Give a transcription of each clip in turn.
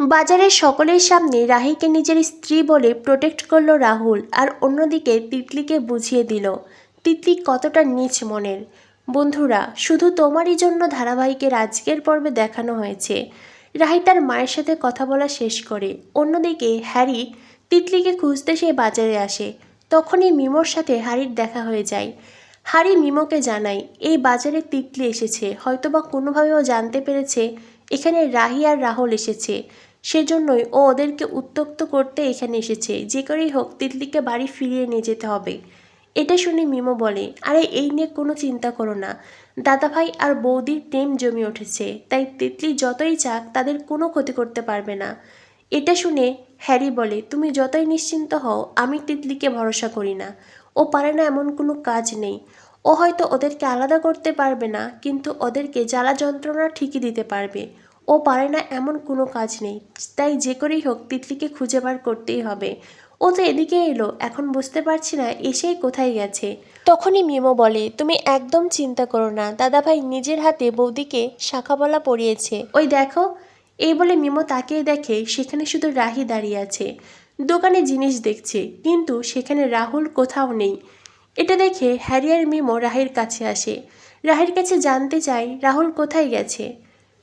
বাজারের সকলের সামনে রাহিকে নিজের স্ত্রী বলে প্রোটেক্ট করলো রাহুল, আর অন্যদিকে তিতলিকে বুঝিয়ে দিল তিতলি কতটা নীচ মনের। বন্ধুরা, শুধু তোমারই জন্য ধারাবাহিকের আজকের পর্বে দেখানো হয়েছে রাহি তার মায়ের সাথে কথা বলা শেষ করে। অন্যদিকে হ্যারি তিতলিকে খুঁজতে সে বাজারে আসে। তখনই মিমোর সাথে হ্যারির দেখা হয়ে যায়। হ্যারি মিমোকে জানায় এই বাজারে তিতলি এসেছে, হয়তোবা কোনোভাবে ও জানতে পেরেছে এখানে রাহি আর রাহুল এসেছে, সেজন্যই ও ওদেরকে উত্ত্যক্ত করতে এখানে এসেছে। যে করেই হোক তিতলিকে বাড়ি ফিরিয়ে নিয়ে যেতে হবে। এটা শুনে মিমো বলে, আরে এই নিয়ে কোনো চিন্তা করো না, দাদাভাই আর বৌদির প্রেম জমে উঠেছে, তাই তিতলি যতই চাক তাদের কোনো ক্ষতি করতে পারবে না। এটা শুনে হ্যারি বলে, তুমি যতই নিশ্চিন্ত হও, আমি তিতলিকে ভরসা করি না। ও পারে না এমন কোনো কাজ নেই। ও হয়তো ওদেরকে আলাদা করতে পারবে না, কিন্তু ওদেরকে জ্বালা যন্ত্রণা ঠিকই দিতে পারবে। ও পারে না এমন কোনো কাজ নেই। তাই যে করেই হোক তিতলিকে খুঁজে বার করতেই হবে। ও তো এদিকে এলো, এখন বুঝতে পারছি না এসেই কোথায় গেছে। তখনই মিমো বলে, তুমি একদম চিন্তা করো না, দাদাভাই নিজের হাতে বৌদিকে শাঁখাবলা পরিয়েছে, ওই দেখো। এই বলে মিমো তাকিয়ে দেখে সেখানে শুধু রাহি দাঁড়িয়ে আছে, দোকানে জিনিস দেখছে, কিন্তু সেখানে রাহুল কোথাও নেই। এটা দেখে হ্যারি আর মিমো রাহির কাছে আসে। রাহির কাছে জানতে চায় রাহুল কোথায় গেছে।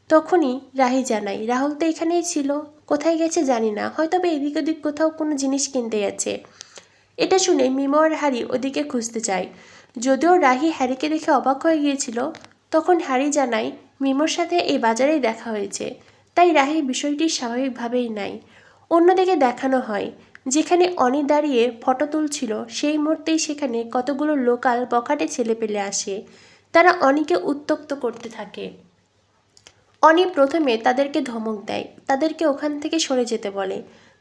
তখনই রাহি জানায়, রাহুল তো এখানেই ছিল, কোথায় গেছে জানি না, হয়তো বা এদিক ওদিক কোথাও কোনো জিনিস কিনতে গেছে। এটা শুনে মিমো আর হ্যারি ওদিকে খুঁজতে যায়। যদিও রাহি হ্যারিকে দেখে অবাক হয়ে গিয়েছিল, তখন হ্যারি জানায় মিমোর সাথে এই বাজারেই দেখা হয়েছে, তাই রাহি বিষয়টি স্বাভাবিকভাবেই নেয়। অন্যদিকে দেখানো হয় যেখানে অনি দাঁড়িয়ে ফটো তুলছিল, সেই মুহূর্তেই সেখানে কতগুলো লোকাল বখাটে ছেলেপেলে আসে। তারা অনিকে উত্ত্যক্ত করতে থাকে। অনি প্রথমে তাদেরকে ধমক দেয়, তাদেরকে ওখান থেকে সরে যেতে বলে,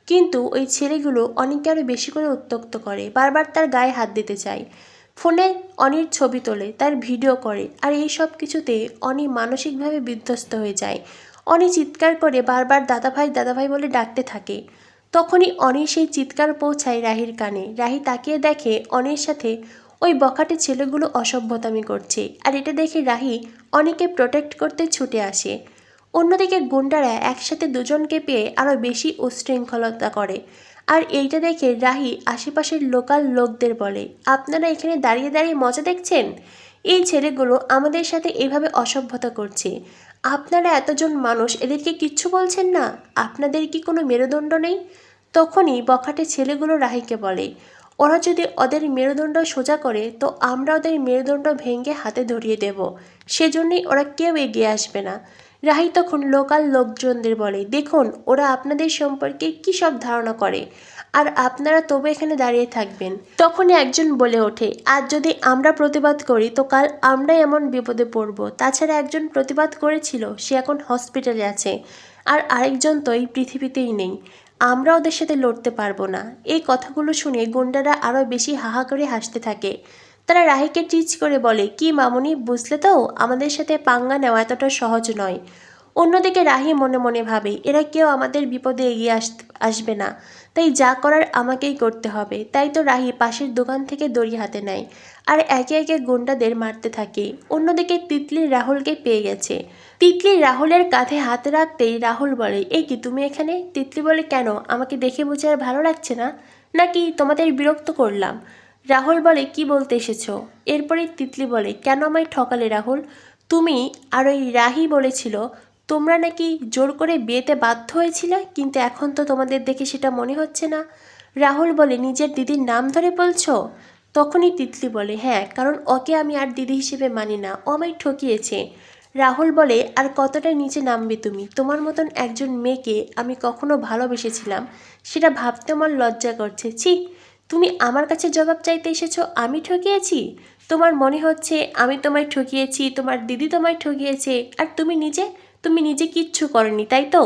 কিন্তু ওই ছেলেগুলো অনিকে আরও বেশি করে উত্ত্যক্ত করে, বারবার তার গায়ে হাত দিতে চায়। ফোনে অনির ছবি তোলে, তার ভিডিও করে, আর এই সব কিছুতে অনি মানসিকভাবে বিধ্বস্ত হয়ে যায়। অনি চিৎকার করে বারবার দাদাভাই দাদাভাই বলে ডাকতে থাকে। তখনই অনির সেই চিৎকার পৌঁছায় রাহির কানে। রাহি তাকিয়ে দেখে অনির সাথে ওই বখাটে ছেলেগুলো অসভ্যতামি করছে, আর এটা দেখে রাহি অনিকে প্রোটেক্ট করতে ছুটে আসে। অন্যদিকে গুন্ডারা একসাথে দুজনকে পেয়ে আরও বেশি উচ্ছৃঙ্খলতা করে, আর এইটা দেখে রাহি আশেপাশের লোকাল লোকদের বলে, আপনারা এখানে দাঁড়িয়ে দাঁড়িয়ে মজা দেখছেন? এই ছেলেগুলো আমাদের সাথে এইভাবে অসভ্যতা করছে, আপনারা এতজন মানুষ এদেরকে কিচ্ছু বলছেন না? আপনাদের কি কোনো মেরুদণ্ড নেই? তখনই বখাটে ছেলেগুলো রাহিকে বলে, ওরা যদি ওদের মেরুদণ্ড সোজা করে তো আমরা ওদের মেরুদণ্ড ভেঙে হাতে ধরিয়ে দেব, সেজন্যই ওরা কেউ এগিয়ে আসবে না। রাহি তখন লোকাল লোকজনদের বলে, দেখুন ওরা আপনাদের সম্পর্কে কী সব ধারণা করে, আর আপনারা তবু এখানে দাঁড়িয়ে থাকবেন। তখনই একজন বলে ওঠে, আজ যদি আমরা প্রতিবাদ করি তো কাল আমরাই এমন বিপদে পড়ব। তাছাড়া একজন প্রতিবাদ করেছিল, সে এখন হসপিটালে আছে, আর আরেকজন তো এই পৃথিবীতেই নেই, আমরা ওদের সাথে লড়তে পারবো না। এই কথাগুলো শুনে গুন্ডারা আরও বেশি হাহা করে হাসতে থাকে। তারা রাহিকে টিচ করে বলে, কি মামুনি, বুঝলে তো, আমাদের সাথে পাঙ্গা নেওয়া এতটা সহজ নয়। অন্যদিকে রাহি মনে মনে ভাবে, এরা কেউ আমাদের বিপদে এগিয়ে আসবে না, তাই যা করার আমাকেই করতে হবে। তাই তো রাহি পাশের দোকান থেকে দড়ি হাতে নেয়, আর একে একে গুন্ডাদের মারতে থাকে। অন্যদিকে তিতলি রাহুলকে পেয়ে গেছে। তিতলি রাহুলের কাঁধে হাত রাখতেই রাহুল বলে, এই কি তুমি এখানে? তিতলি বলে, কেন, আমাকে দেখে বুঝে আর ভালো লাগছে না, নাকি তোমাদের বিরক্ত করলাম? রাহুল বলে, কি বলতে এসেছো? এরপরে তিতলি বলে, কেন আমায় ঠকালে রাহুল? তুমি আর ওই রাহি বলেছিল তোমরা নাকি জোর করে বিয়েতে বাধ্য হয়েছিলে, কিন্তু এখন তো তোমাদের দেখে সেটা মনে হচ্ছে না। রাহুল বলে, নিজের দিদির নাম ধরে বলছো? তখনই তিতলি বলে, হ্যাঁ, কারণ ওকে আমি আর দিদি হিসেবে মানি না, ও আমায় ঠকিয়েছে। রাহুল বলে, আর কতটা নিচে নামবে তুমি? তোমার মতন একজন মেয়েকে আমি কখনো ভালোবেসেছিলাম, সেটা ভাবতে আমার লজ্জা করছে। ছি, তুমি আমার কাছে জবাব চাইতে এসেছো আমি ঠকিয়েছি? তোমার মনে হচ্ছে আমি তোমায় ঠকিয়েছি, তোমার দিদি তোমায় ঠকিয়েছে, আর তুমি নিজে কিচ্ছু করনি, তাই তো?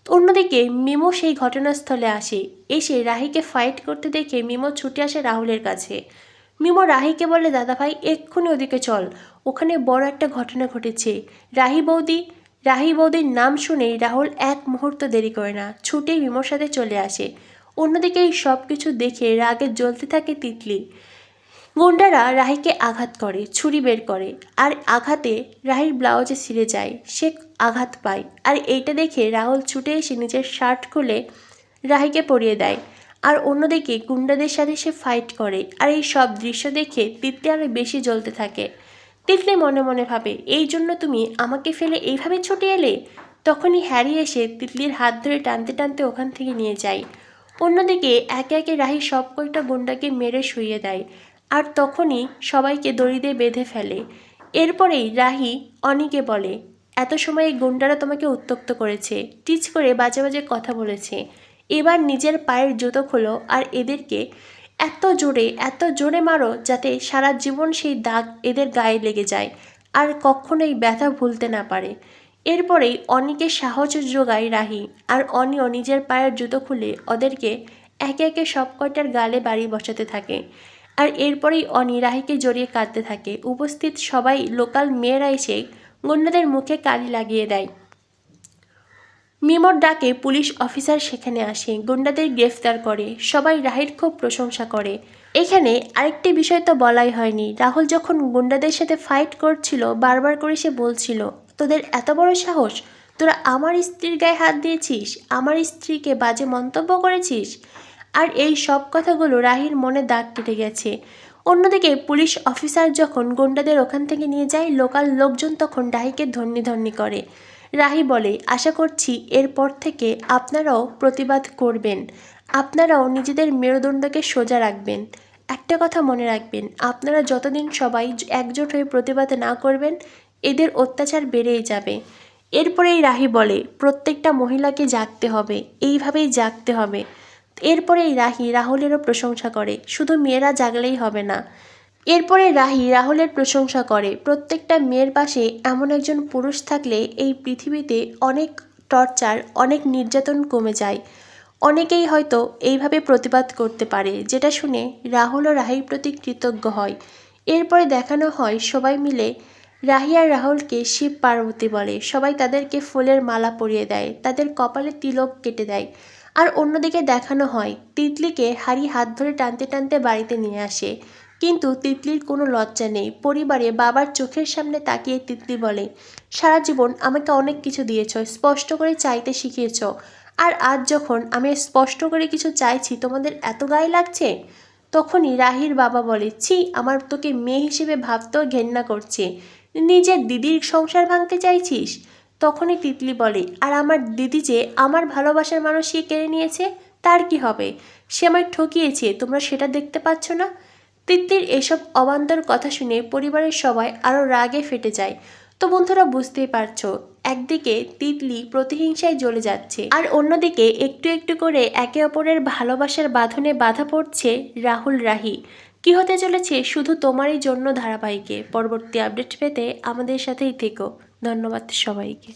অন্যদিকে মিমো সেই ঘটনাস্থলে আসে। এসে রাহিকে ফাইট করতে দেখে মিমো ছুটে আসে রাহুলের কাছে। মিমো রাহিকে বলে, দাদাভাই এক্ষুনি ওদিকে চল, ওখানে বড় একটা ঘটনা ঘটেছে। রাহি বৌদি রাহি বৌদির নাম শুনেই রাহুল এক মুহূর্ত দেরি করে না, ছুটেই মিমোর সাথে চলে আসে। অন্যদিকে এই সব কিছু দেখে রাগে জ্বলতে থাকে তিতলি। গুন্ডারা রাহিকে আঘাত করে, ছুরি বের করে, আর আঘাতে রাহির ব্লাউজে ছিঁড়ে যায়, সে আঘাত পায়। আর এইটা দেখে রাহুল ছুটে এসে নিজের শার্ট খুলে রাহিকে পরিয়ে দেয়। আর অন্যদিকে গুন্ডাদের সাথে সে ফাইট করে। আর এই সব দৃশ্য দেখে তিতলি আরও বেশি জ্বলতে থাকে। তিতলি মনে মনে ভাবে, এই জন্য তুমি আমাকে ফেলে এইভাবে ছুটে এলে? তখনই হ্যারি এসে তিতলির হাত ধরে টানতে টানতে ওখান থেকে নিয়ে যায়। অন্যদিকে একে একে রাহি সব কয়টা গুন্ডাকে মেরে শুইয়ে দেয়। আর তখনই সবাইকে দড়ি দিয়ে বেঁধে ফেলে। এরপরেই রাহি অনিকে বলে, এত সময় এই গুন্ডারা তোমাকে উত্ত্যক্ত করেছে, টিচ করে বাজে বাজে কথা বলেছে, এবার নিজের পায়ের জুতো খোলো আর এদেরকে এত জোরে মারো যাতে সারা জীবন সেই দাগ এদের গায়ে লেগে যায় আর কখনোই ব্যথা ভুলতে না পারে। এরপরেই অনিকে সাহস যোগায় রাহি, আর অনিও নিজের পায়ের জুতো খুলে ওদেরকে একে একে সব কয়টার গালে বাড়ি বসাতে থাকে। আর এরপরেই অনি রাহিকে জড়িয়ে কাঁদতে থাকে। উপস্থিত সবাই লোকাল মেয়েরা এসে গুন্ডাদের মুখে কালি লাগিয়ে দেয়। মিমোর ডাকে পুলিশ অফিসার সেখানে আসে, গুন্ডাদের গ্রেফতার করে। সবাই রাহির খুব প্রশংসা করে। এখানে আরেকটি বিষয় তো বলাই হয়নি, রাহুল যখন গুন্ডাদের সাথে ফাইট করছিল বারবার করে সে বলছিল, তোদের এত বড় সাহস, তোরা আমার স্ত্রীর গায়ে হাত দিয়েছিস, আমার স্ত্রীকে বাজে মন্তব্য করেছিস। আর এই সব কথাগুলো রাহির মনে দাগ কেটে গেছে। অন্যদিকে পুলিশ অফিসার যখন গুন্ডাদের ওখান থেকে নিয়ে যায়, লোকাল লোকজন তখন রাহিকে ধন্যি ধন্যি করে। রাহি বলে, আশা করছি এরপর থেকে আপনারাও প্রতিবাদ করবেন, আপনারাও নিজেদের মেরুদণ্ডকে সোজা রাখবেন। একটা কথা মনে রাখবেন, আপনারা যতদিন সবাই একজোট হয়ে প্রতিবাদ না করবেন, এদের অত্যাচার বেড়েই যাবে। এরপরেই রাহি বলে, প্রত্যেকটা মহিলাকে জাগতে হবে, এইভাবেই জাগতে হবে। এরপরেই রাহি রাহুলেরও প্রশংসা করে, শুধু মেয়েরা জাগলেই হবে না। এরপরে রাহি রাহুলের প্রশংসা করে, প্রত্যেকটা মেয়ের পাশে এমন একজন পুরুষ থাকলে এই পৃথিবীতে অনেক টর্চার, অনেক নির্যাতন কমে যায়। অনেকেই হয়তো এইভাবে প্রতিবাদ করতে পারে, যেটা শুনে রাহুল ও রাহির প্রতি কৃতজ্ঞ হয়। এরপরে দেখানো হয় সবাই মিলে রাহি আর রাহুলকে শিব পার্বতী বলে। সবাই তাদেরকে ফুলের মালা পরিয়ে দেয়, তাদের কপালে তিলক কেটে দেয়। আর অন্যদিকে দেখানো হয় তিতলিকে হারি হাত ধরে টানতে টানতে বাড়িতে নিয়ে আসে। কিন্তু তিতলির কোনো লজ্জা নেই। পরিবারে বাবার চোখের সামনে তাকিয়ে তিতলি বলে, সারা জীবন আমাকে অনেক কিছু দিয়েছ, স্পষ্ট করে চাইতে শিখিয়েছ, আর আজ যখন আমি স্পষ্ট করে কিছু চাইছি তোমাদের এত গায়ে লাগছে। তখনই রাহির বাবা বলে, ছি, আমার তোকে মেয়ে হিসেবে ভাবতেও ঘেন্না করছে, নিজের দিদির সংসার ভাঙতে চাইছিস। তখনই তিতলি বলে, আর আমার দিদি যে আমার ভালোবাসার মানুষকে কেড়ে নিয়েছে, তার কি হবে? সে আমায় ঠকিয়েছে, তোমরা সেটা দেখতে পাচ্ছ না? তিতলির এসব অবান্তর কথা শুনে পরিবারের সবাই আরও রাগে ফেটে যায়। তো বন্ধুরা, বুঝতেই পারছো, একদিকে তিতলি প্রতিহিংসায় জ্বলে যাচ্ছে, আর অন্যদিকে একটু একটু করে একে অপরের ভালোবাসার বাঁধনে বাধা পড়ছে রাহুল রাহি। কি হতে চলেছে শুধু তোমারই জন্য ধারাবাহিকে পরবর্তী আপডেট পেতে আমাদের সাথেই থেকো। ধন্যবাদ সবাইকে।